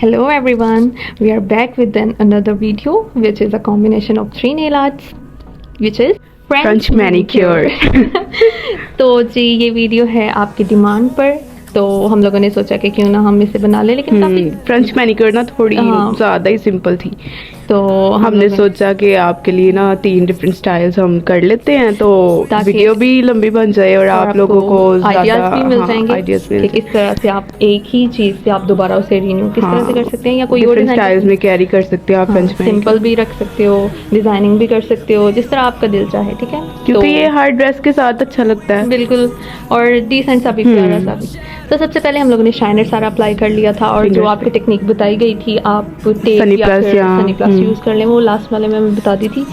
Hello everyone, we are back with another video which is a combination of 3 nail arts which is French manicure। तो जी ये video है आपकी demand पर, तो हम लोगों ने सोचा कि क्यों ना हम इसे बना लें, लेकिन काफी फ्रेंच मैनिक्योर ना थोड़ी ज़्यादा ही सिंपल थी, तो हमने सोचा कि आपके लिए ना 3 डिफरेंट स्टाइल्स हम कर लेते हैं तो वीडियो भी लंबी बन जाए और आप लोगों को आइडियाज भी मिल जाएंगे कि किस तरह से आप एक ही चीज़ से आप दोबारा उसे रिन्यू किस तरह से कर सकते हैं, या कोई और स्टाइल्स में कैरी कर सकते हो आप। फ्रेंच सिंपल भी रख सकते हो, डिजाइनिंग भी कर सकते हो, जिस तरह आपका दिल चाहे। ठीक है, क्योंकि ये हर ड्रेस के साथ अच्छा लगता है बिल्कुल, और डिसेंट सा भी, प्यारा सा भी। तो सबसे पहले हम लोगों ने शाइनर सारा अप्लाई कर लिया था, और जो आपकी टेक्निक बताई गई थी आप टेप या फिर सनी प्लस यूज़ कर लें, वो लास्ट वाले में बता दी थी।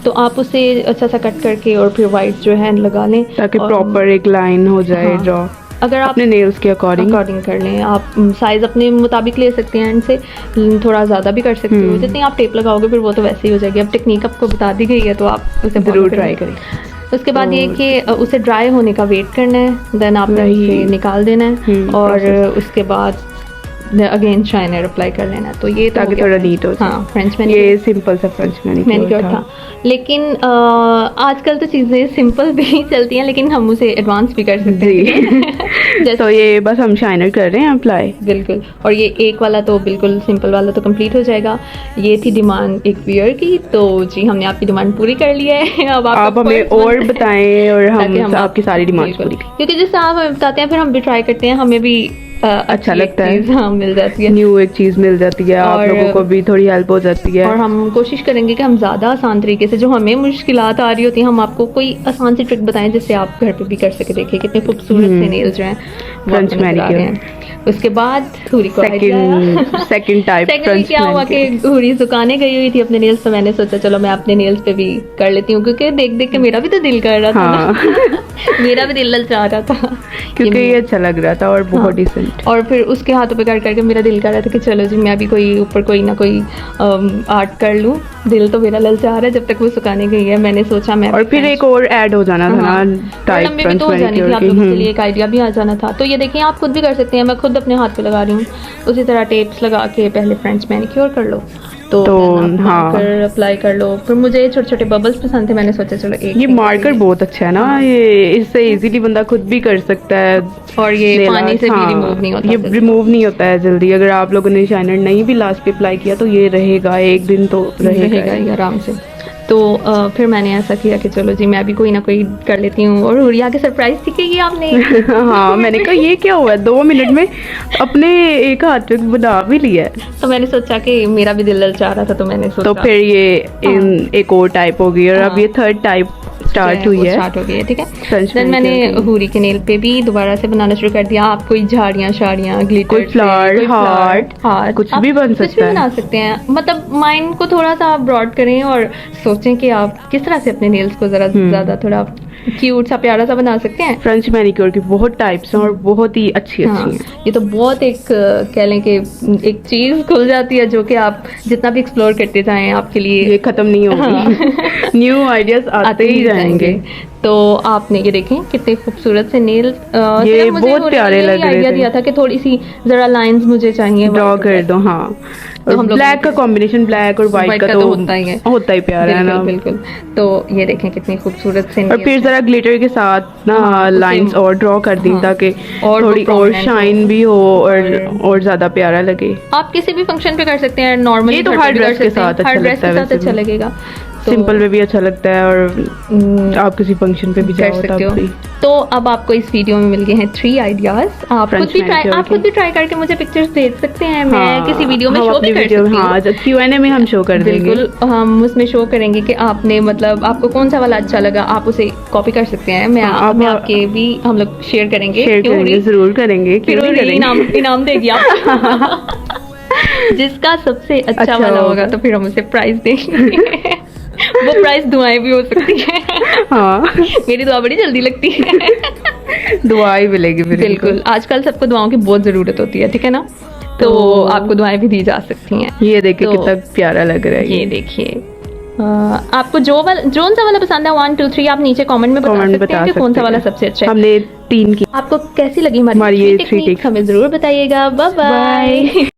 तो आप उसे अच्छा सा कट करके और फिर वाइट जो है लगा लें ताकि प्रॉपर एक लाइन हो जाए ड्रॉ। अगर आप अपने नेल्स के अकॉर्डिंग कर लें, आप साइज अपने मुताबिक ले सकते हैं, इनसे थोड़ा ज़्यादा भी कर सकते हो। जितनी आप टेप लगाओगे फिर वो तो वैसे ही हो जाएगी। अब टेक्निक आपको बता दी गई है तो आप उसे ज़रूर ट्राई करें। उसके बाद ये कि उसे ड्राई होने का वेट करना है, देन आपने उसे निकाल देना है और उसके बाद अगेन शाइनर अप्लाई कर लेना। तो ये तो ताकि थोड़ा नीट हो। हाँ, फ्रेंच मैनिक्योर, ये सिंपल सा फ्रेंच मैनिक्योर था। लेकिन आजकल तो चीज़ें सिंपल भी चलती हैं, लेकिन हम उसे एडवांस भी कर सकते हैं। तो ये बस हम शाइनर कर रहे हैं अप्लाई, बिल्कुल। और ये एक वाला तो बिल्कुल सिंपल वाला तो कंप्लीट हो जाएगा। ये थी डिमांड एक वियर की, तो जी हमने आपकी डिमांड पूरी कर ली है। अब आप हमें और बताएं और हम आपकी सारी डिमांड पूरी, क्योंकि जैसे आप हमें बताते हैं फिर हम भी ट्राई करते हैं, हमें भी अच्छा लगता है। हाँ, मिल जाती है, न्यू एक चीज़ मिल जाती है, आप लोगों को भी थोड़ी हेल्प हो जाती है। और हम कोशिश करेंगे कि हम ज़्यादा आसान तरीके से, जो हमें मुश्किलात आ रही होती हैं, हम आपको कोई आसान सी ट्रिक बताएं जिससे आप घर पे भी कर सके। देखिए कितने खूबसूरत से नेल्स जो हैं फ्रेंच मैनिक्योर। उसके बाद हुरी को सेकंड टाइप फ्रेंच क्या हुआ कि हुरी सुखाने गई हुई थी अपने नेल्स, तो मैंने सोचा चलो मैं अपने नेल्स पे भी कर लेती हूँ, क्योंकि देख देख के मेरा भी तो दिल कर रहा था। मेरा भी दिल ललचा रहा था क्योंकि ये अच्छा लग रहा था और बहुत डिसेंट। और फिर उसके हाथों पे कर करके मेरा दिल कर रहा था कि चलो जी मैं भी कोई ऊपर कोई ना कोई आर्ट कर लूँ। दिल तो मेरा ललचा रहा है जब तक वो सुखाने गई है। मैंने सोचा मैं, और फिर एक और ऐड हो जाना था ना टाइप फ्रेंच मैनिक्योर, आप लोगों के लिए एक आइडिया भी आ जाना था। तो ये देखिए आप खुद भी कर सकते हैं, मैं खुद अपने हाथ पे लगा रही हूँ। उसी तरह टेप्स लगा के पहले फ्रेंच मैनिक्योर कर लो, तो मार्कर अप्लाई कर लो। फिर मुझे छोटे छोटे बबल्स पसंद थे, मैंने सोचा चलो एक ये मार्कर बहुत अच्छा है ना, ये इससे इजीली बंदा खुद भी कर सकता है और ये पानी से भी रिमूव नहीं होता, ये रिमूव नहीं होता है जल्दी। अगर आप लोगों ने शाइनर नहीं भी लास्ट पे अप्लाई किया तो ये रहेगा, एक दिन तो रहेगा ही आराम से। तो फिर मैंने ऐसा किया कि चलो जी मैं भी कोई ना कोई कर लेती हूँ। और हुरिया के सरप्राइज थी कि ये आपने हाँ, मैंने कहा ये क्या हुआ, 2 मिनट में अपने एक हाथ पे बना भी लिया है। तो मैंने सोचा कि मेरा भी दिल ललचा रहा था, तो मैंने सोचा तो फिर ये एक और टाइप हो गई और अब ये 3rd टाइप स्टार्ट हो गई है। ठीक है, देन मैंने हुरी के नेल पे भी दोबारा से बनाना शुरू कर दिया। आप कोई झाड़ियाँ शाड़ियाँ ग्लिटर, कोई फ्लावर, हार्ट कुछ भी बन सकता है, बना सकते हैं। मतलब माइंड को थोड़ा सा ब्रॉड करें और सोचें कि आप किस तरह से अपने नेल्स को जरा ज्यादा थोड़ा क्यूट सा प्यारा सा बना सकते हैं। फ्रेंच मैनिक्योर की बहुत टाइप्स हैं और बहुत ही अच्छी हैं। ये तो बहुत एक कह लें कि एक चीज़ खुल जाती है जो कि आप जितना भी एक्सप्लोर करते जाएं आपके लिए ये खत्म नहीं होगी। न्यू आइडियाज आते ही जाएंगे। तो आपने ये देखें कितने खूबसूरत से नेल्स, ये बहुत प्यारे लग रहे थे। आइडिया दिया था कि थोड़ी सी जरा लाइंस मुझे चाहिए, ड्रॉ कर दो। हाँ, तो हम ब्लैक का कॉम्बिनेशन, ब्लैक और व्हाइट का तो होता ही प्यारा है ना। बिल्कुल। तो ये देखें कितनी खूबसूरत से, और फिर जरा ग्लिटर के साथ ना लाइंस और ड्रॉ कर दी ताकि थोड़ी और शाइन भी हो और ज्यादा प्यारा लगे। आप किसी भी फंक्शन पे कर सकते हैं, नॉर्मली तो हर ड्रेस के साथ अच्छा लगेगा, सिंपल में भी अच्छा लगता है और आप किसी फंक्शन पे भी कर सकते हो। तो अब आपको इस वीडियो में मिल गए हैं 3 आइडियाज। आप खुद भी ट्राई करके मुझे पिक्चर्स भेज सकते हैं। मैं किसी वीडियो में शो भी कर सकती हूँ। हाँ, Q&A में हम शो कर देंगे। बिल्कुल, हम उसमें शो करेंगे कि आपने मतलब आपको कौन सा वाला अच्छा लगा, आप उसे कॉपी कर सकते हैं। मैं आपके भी हम लोग शेयर करेंगे, जरूर करेंगे। इनाम देगी आप जिसका सबसे अच्छा वाला होगा तो फिर हम उसे प्राइज देंगे। वो प्राइस दुआएं भी हो सकती है। हाँ, मेरी दुआ बड़ी जल्दी लगती है। दुआ ही मिलेगी बिल्कुल। आजकल सबको दुआओं की बहुत जरूरत होती है, ठीक है ना। तो आपको दुआएं भी दी जा सकती हैं। ये देखिए कितना प्यारा लग रहा है। ये देखिए आपको जोन सा वाला पसंद है 1 2 3 आप नीचे कमेंट में बता सकते हैं कि कौन सा वाला सबसे अच्छा है। हमने 3 की। आपको कैसी लगी हमारी ये टेक्निक, हमें जरूर बताइएगा। Bye bye.